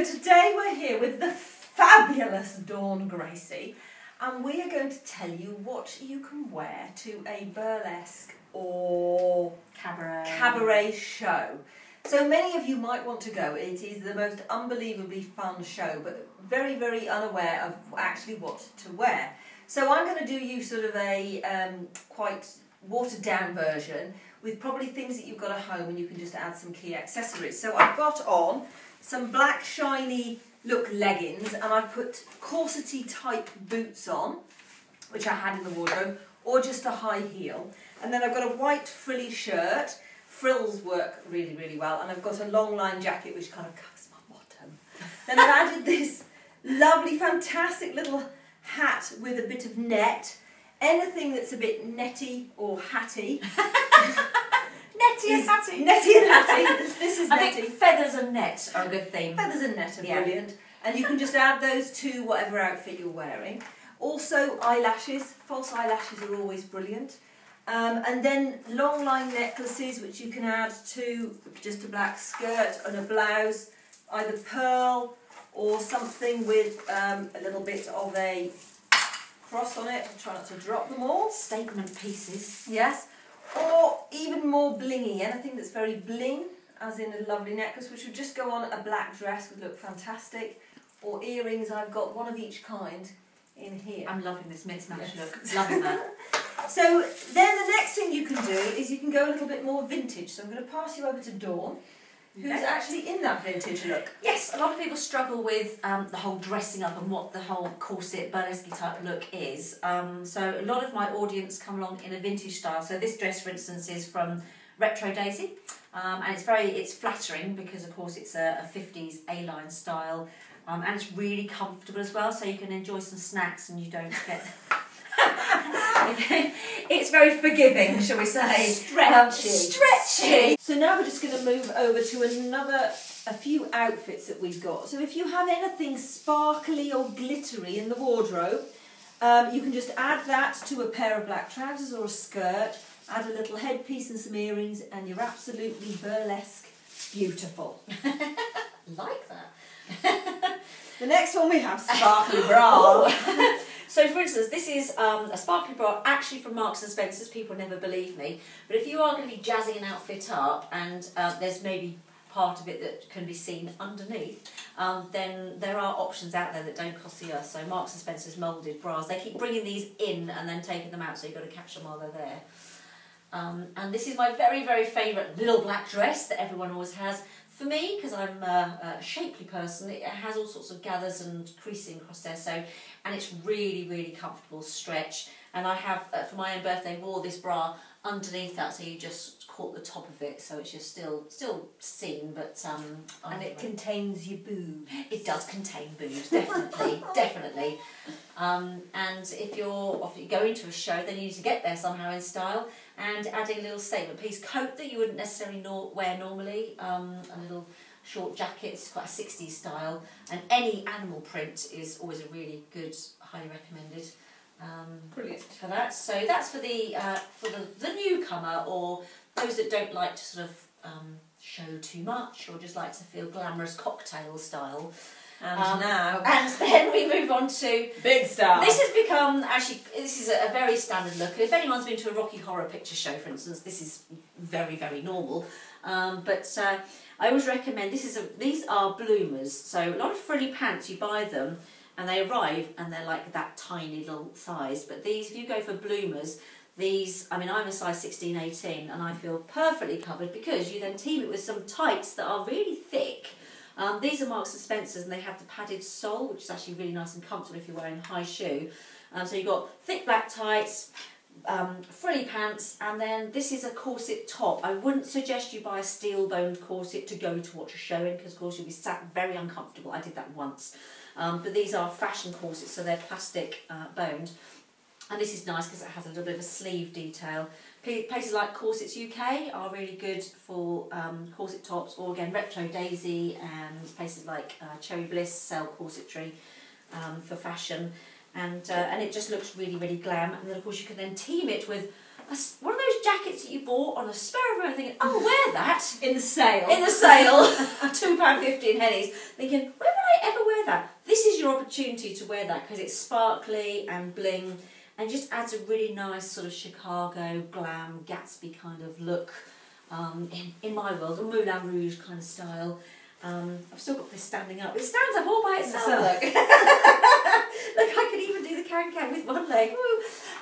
So today we're here with the fabulous Dawn Gracie, and we are going to tell you what you can wear to a burlesque or cabaret show. So many of you might want to go. It is the most unbelievably fun show, but very, very unaware of actually what to wear. So I'm going to do you sort of a quite watered down version with probably things that you've got at home, and you can just add some key accessories. So I've got on some black shiny look leggings, and I've put corsety type boots on, which I had in the wardrobe, or just a high heel. And then I've got a white frilly shirt. Frills work really, really well. And I've got a long line jacket which kind of covers my bottom. Then I've added this lovely, fantastic little hat with a bit of net. Anything that's a bit netty or hatty. Netty and hatty. Netty and hatty. This is netty. I think feathers and net are a good theme. Feathers and net are brilliant. And you can just add those to whatever outfit you're wearing. Also eyelashes. False eyelashes are always brilliant. And then long line necklaces, which you can add to just a black skirt and a blouse, either pearl or something with a little bit of a cross on it. Try not to drop them all. Statement pieces. Yes. Or even more blingy, anything that's very bling, as in a lovely necklace, which would just go on a black dress, would look fantastic. Or earrings. I've got one of each kind in here. I'm loving this mixed match look. Loving that. So then the next thing you can do is you can go a little bit more vintage. So I'm going to pass you over to Dawn, who's actually in that vintage look. Yes, a lot of people struggle with the whole dressing up and what the whole corset burlesque type look is. So a lot of my audience come along in a vintage style. So this dress, for instance, is from Retro Daisy, and it's flattering because, of course, it's a 50s A-line style, and it's really comfortable as well. So you can enjoy some snacks and you don't get. It's very forgiving, shall we say? Stretchy. So now we're just going to move over to a few outfits that we've got. So if you have anything sparkly or glittery in the wardrobe, you can just add that to a pair of black trousers or a skirt, add a little headpiece and some earrings, and you're absolutely burlesque beautiful. Like that. The next one we have sparkly bra. So, for instance, this is a sparkly bra, actually from Marks and Spencer's. People never believe me. But if you are going to be jazzing an outfit up, and there's maybe part of it that can be seen underneath, then there are options out there that don't cost the earth. So Marks and Spencer's moulded bras, they keep bringing these in and then taking them out, so you've got to catch them while they're there. And this is my very, very favourite little black dress that everyone always has. For me, because I'm a shapely person, it has all sorts of gathers and creasing across there, and it's really, really comfortable stretch. And I have, for my own birthday, wore this bra underneath that, so you just caught the top of it, so it's just still seen, but and it contains your boobs. It does contain boobs, definitely, definitely. And if you're going to a show, then you need to get there somehow in style. And adding a little statement piece coat that you wouldn't necessarily wear normally, a little short jacket, it's quite a 60s style, and any animal print is always a really good, highly recommended. Brilliant for that. So that's for the newcomer, or those that don't like to sort of show too much, or just like to feel glamorous cocktail style. And then we move on to big style. This has become, this is a very standard look. If anyone's been to a Rocky Horror Picture Show, for instance, this is very, very normal. But I always recommend, these are bloomers. So a lot of frilly pants, you buy them and they arrive and they're like that tiny little size. But these, if you go for bloomers, these, I mean, I'm a size 16, 18, and I feel perfectly covered because you then team it with some tights that are really thick. These are Marks and Spencer's, and they have the padded sole, which is actually really nice and comfortable if you're wearing a high shoe. So you've got thick black tights, frilly pants, and then this is a corset top. I wouldn't suggest you buy a steel-boned corset to go to watch a show in, because of course you'll be sat very uncomfortable. I did that once. But these are fashion corsets, so they're plastic boned. And this is nice because it has a little bit of a sleeve detail. Places like Corsets UK are really good for corset tops, or again Retro Daisy, and places like Cherry Bliss sell corsetry for fashion, and it just looks really, really glam. And then of course you can then team it with one of those jackets that you bought on a spur of the moment, thinking, I'll wear that. In the sale. In the sale, £2.50 in Henny's, thinking, when would I ever wear that? This is your opportunity to wear that because it's sparkly and bling and just adds a really nice sort of Chicago glam Gatsby kind of look in my world, a Moulin Rouge kind of style. I've still got this standing up. It stands up all by itself, look. Look, I can even do the can-can with one leg.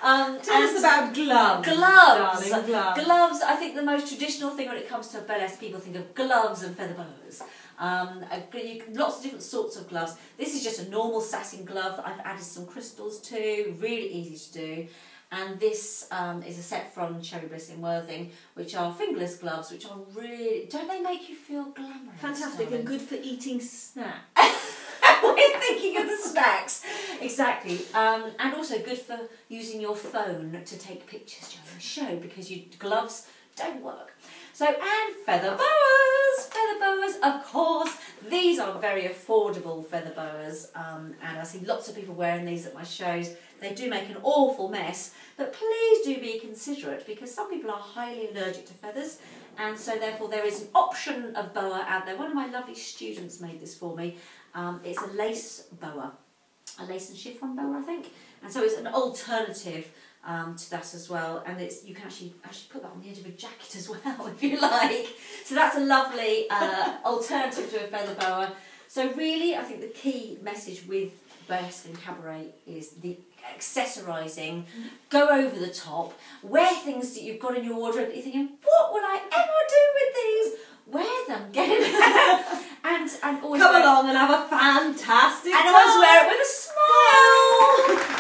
Tell us about gloves. Gloves. Darling, gloves. Gloves, I think the most traditional thing when it comes to burlesque, people think of gloves and feather boas. Lots of different sorts of gloves. This is just a normal satin glove that I've added some crystals to, really easy to do. And this is a set from Cherry Bliss in Worthing, which are fingerless gloves, which are really, don't they make you feel glamorous? Fantastic, darling? And good for eating snacks. We're thinking of the snacks, exactly, and also good for using your phone to take pictures during the show because your gloves don't work. So, and feather boas, of course. These are very affordable feather boas, and I see lots of people wearing these at my shows. They do make an awful mess, but please do be considerate because some people are highly allergic to feathers, and so therefore there is an option of boa out there. One of my lovely students made this for me. It's a lace boa, a lace and chiffon boa, I think, and so it's an alternative to that as well, and you can actually put that on the edge of a jacket as well if you like. So that's a lovely alternative to a feather boa. So really, I think the key message with burlesque and cabaret is the accessorising, go over the top, wear things that you've got in your wardrobe that you're thinking, what would I ever do with these? Wear them, get it and always come along and have a fantastic and time. always wear it with a smile.